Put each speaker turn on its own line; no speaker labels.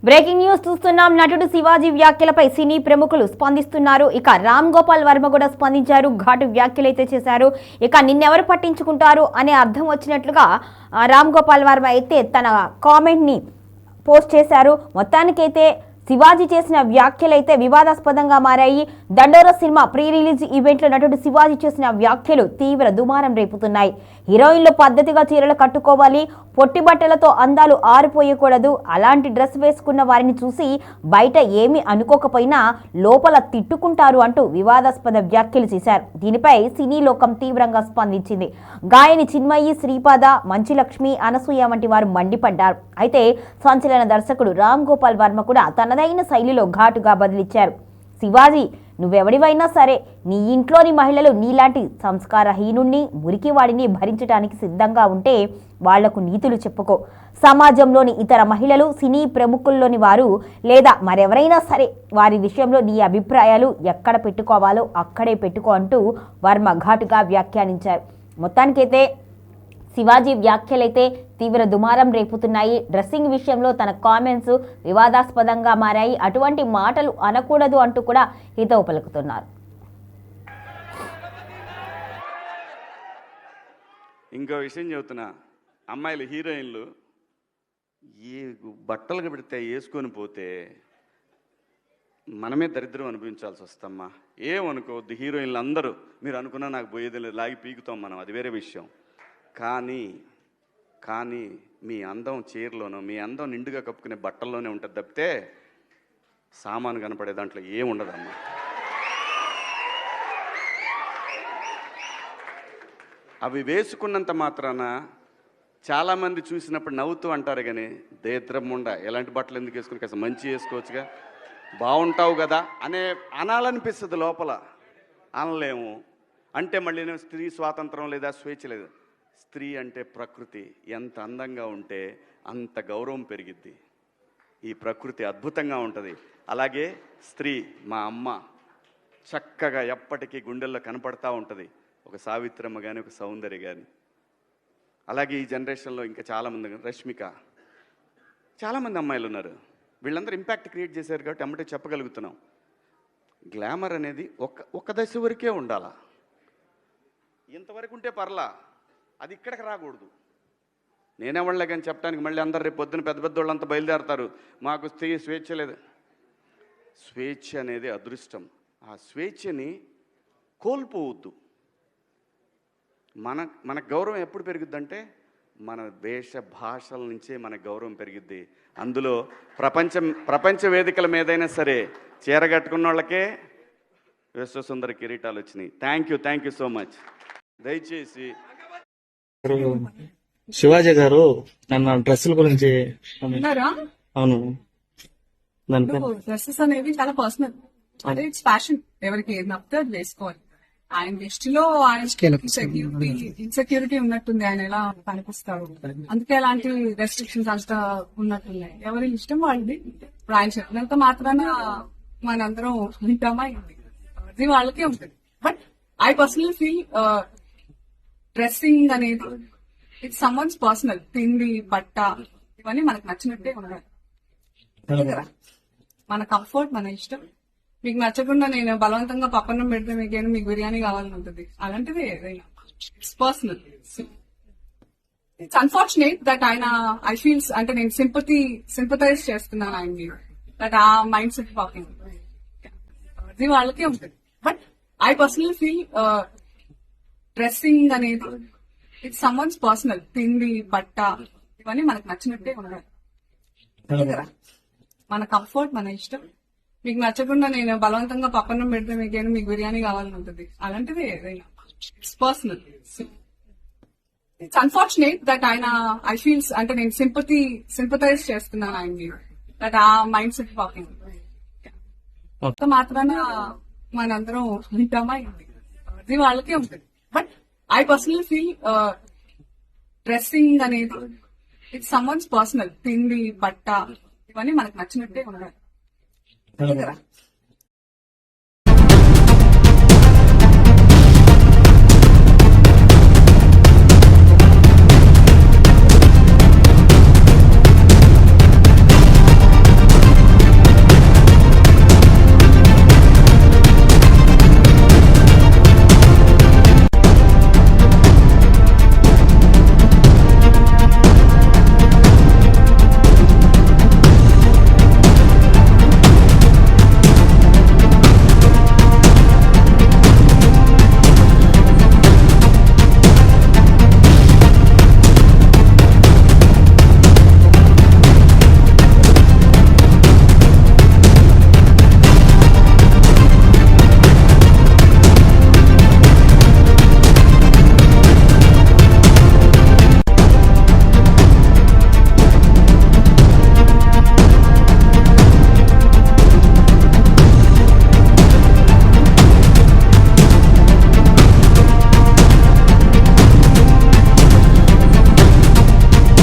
Breaking news చూస్తున్నాం. నటుడు శివాజీ వ్యాఖ్యలపై సినీ ప్రముఖులు స్పందిస్తున్నారు. ఇక రామ్ గోపాల్ వర్మ కూడా స్పందించారు. ఘాటు వ్యాఖ్యలైతే చేశారు. ఇక నిన్నెవరు పట్టించుకుంటారు అనే అర్థం వచ్చినట్లుగా రామ్ గోపాల్ వర్మ అయితే తన కామెంట్ ని పోస్ట్ చేశారు. మొత్తానికైతే శివాజీ చేసిన వ్యాఖ్యలైతే వివాదాస్పదంగా మారాయి. దండోర సినిమా ప్రీ రిలీజ్ ఈవెంట్ లో నటుడు శివాజీ చేసిన వ్యాఖ్యలు తీవ్ర దుమారం రేపుతున్నాయి. హీరోయిన్లు పద్ధతిగా చీరలు కట్టుకోవాలి, పొట్టి బట్టలతో అందాలు ఆరిపోయకూడదు, అలాంటి డ్రెస్ వేసుకున్న వారిని చూసి బయట ఏమీ అనుకోకపోయినా లోపల తిట్టుకుంటారు అంటూ వివాదాస్పద వ్యాఖ్యలు చేశారు. దీనిపై సినీ లోకం తీవ్రంగా స్పందించింది. గాయని చిన్మయి, శ్రీపాద, మంచులక్ష్మి, అనసూయ వంటి వారు మండిపడ్డారు. అయితే సంచలన దర్శకుడు రామ్ గోపాల్ వర్మ కూడా తనదైన శైలిలో ఘాటుగా బదిలిచ్చారు. శివాజీ, నువ్వెవడివైనా సరే, నీ ఇంట్లోని మహిళలు నీలాంటి సంస్కారహీనుణ్ణి, మురికివాడిని భరించడానికి సిద్ధంగా ఉంటే వాళ్లకు నీతులు చెప్పుకో. సమాజంలోని ఇతర మహిళలు, సినీ ప్రముఖుల్లోని వారు లేదా మరెవరైనా సరే వారి విషయంలో నీ అభిప్రాయాలు ఎక్కడ పెట్టుకోవాలో అక్కడే పెట్టుకో అంటూ వర్మ ఘాటుగా వ్యాఖ్యానించారు. మొత్తానికైతే శివాజీ వ్యాఖ్యలైతే తీవ్ర దుమారం రేపుతున్నాయి. డ్రెస్సింగ్ విషయంలో తన కామెంట్స్ వివాదాస్పదంగా మారాయి. అటువంటి మాటలు అనకూడదు అంటూ కూడా హితవు పలుకుతున్నారు.
ఇంకో విషయం చెబుతున్నా, అమ్మాయిలు హీరోయిన్లు ఏ బట్టలు పెడితే వేసుకొని పోతే మనమే దరిద్రం అనుభవించాల్సి వస్తమ్మా. ఏమనుకోవద్దు, హీరోయిన్లు అందరూ మీరు అనుకున్నా నాకు పోయేది లేదు, లాగి పీకుతాం మనం, అది వేరే విషయం. కానీ మీ అందం చీరలోనో, మీ అందం నిండుగా కప్పుకునే బట్టల్లోనే ఉంటుంది తప్పితే సామాను కనపడే దాంట్లో ఏముండదమ్మా. అవి వేసుకున్నంత మాత్రాన చాలామంది చూసినప్పుడు నవ్వుతూ అంటారు, కానీ దేద్రమ్ముండ ఎలాంటి బట్టలు ఎందుకు వేసుకుని కాస్త మంచి వేసుకోవచ్చుగా, బాగుంటావు కదా అనాలనిపిస్తుంది. లోపల అనలేము. అంటే మళ్ళీ స్త్రీ స్వాతంత్రం లేదా, స్వేచ్ఛ లేదు. స్త్రీ అంటే ప్రకృతి, ఎంత అందంగా ఉంటే అంత గౌరవం పెరిగిద్ది. ఈ ప్రకృతి అద్భుతంగా ఉంటుంది. అలాగే స్త్రీ, మా అమ్మ చక్కగా ఎప్పటికీ గుండెల్లో కనపడతా ఉంటుంది, ఒక సావిత్రమ్మ కానీ, ఒక సౌందర్య కానీ. అలాగే ఈ జనరేషన్లో ఇంకా చాలామంది, రష్మిక, చాలామంది అమ్మాయిలు ఉన్నారు. వీళ్ళందరూ ఇంపాక్ట్ క్రియేట్ చేశారు కాబట్టి అమ్మటే చెప్పగలుగుతున్నాం. గ్లామర్ అనేది ఒక దశ వరకే ఉండాలా, ఇంతవరకు ఉంటే పర్లా, అది ఇక్కడికి రాకూడదు. నేనేవాళ్ళే కానీ చెప్పడానికి మళ్ళీ అందరు రేపు పొద్దున పెద్ద పెద్ద వాళ్ళంతా బయలుదేరతారు, మాకు స్త్రీ స్వేచ్ఛ లేదు. స్వేచ్ఛ అనేది అదృష్టం. ఆ స్వేచ్ఛని కోల్పోవద్దు. మన గౌరవం ఎప్పుడు పెరుగుద్దంటే మన వేష భాషల నుంచే మన గౌరవం పెరిగిద్ది. అందులో ప్రపంచ వేదికల మీదైనా సరే చీర కట్టుకున్న వాళ్ళకే విశ్వసుందర కిరీటాలు వచ్చినాయి. Thank you so much. దయచేసి
శివాజీ గారు నన్ను డ్రెస్సుల గురించి, అవును,
డ్రెస్సెస్ అనేవి చాలా పర్సనల్, అంటే ఇట్స్ ఫ్యాషన్. ఎవరికి ఏది నప్పితే అది వేసుకోవాలి. ఆయన దృష్టిలో ఆయన ఇన్సెక్యూరిటీ ఉన్నట్టుంది, ఆయన ఎలా కనిపిస్తారు, అందుకే అలాంటి రెస్ట్రిక్షన్స్ అంతా ఉన్నట్టున్నాయి. ఎవరి ఇష్టం వాళ్ళది. ఇప్పుడు ఆయన చెప్పినంత మాత్రాన మనందరం ఉంటామా, అది వాళ్ళకే ఉంటుంది. But I personal feel dressing అనేది ఇట్స్ సమ్వన్స్ పర్సనల్. తిండి, బట్ట, ఇవన్నీ మనకు నచ్చినట్టే ఉండాలి కదా. మన కంఫర్ట్, మన ఇష్టం. మీకు నచ్చకుండా నేను బలవంతంగా పప్పన్నం పెడితే మీకు బిర్యానీ కావాలని ఉంటుంది, అలాంటిది ఏదైనా it's personal. It's unfortunate that ఆయన ఐ ఫీల్స్, అంటే నేను సింపథైజ్ చేస్తున్నాను ఆయన్ని, దట్ ఆ మైండ్ సెట్ పాకింగ్, అది వాళ్ళకే ఉంటుంది. But I personal feel dressing అనేది ఇట్స్ సమ్వన్స్ పర్సనల్. తిండి, బట్ట, ఇవన్నీ మనకు నచ్చినట్టే ఉండాలి కదా. మన కంఫర్ట్, మన ఇష్టం. మీకు నచ్చకుండా నేను బలవంతంగా పప్పన్నం పెడితే మీకు బిర్యానీ కావాలని ఉంటుంది, అలాంటిది ఏదైనా it's personal. It's unfortunate that ఆయన ఐ ఫీల్స్, అంటే నేను సింపథైజ్ చేస్తున్నాను ఆయన్ని, దట్ ఆ మైండ్ సెట్ పాకింగ్ మాత్రాన మనందరం ఉంటామా, అది వాళ్ళకే ఉంటుంది. But I personal feel dressing అనేది ఇట్స్ సమ్వన్స్ పర్సనల్. తిండి, బట్ట, ఇవన్నీ మనకు నచ్చినట్టే ఉండాలి కదా.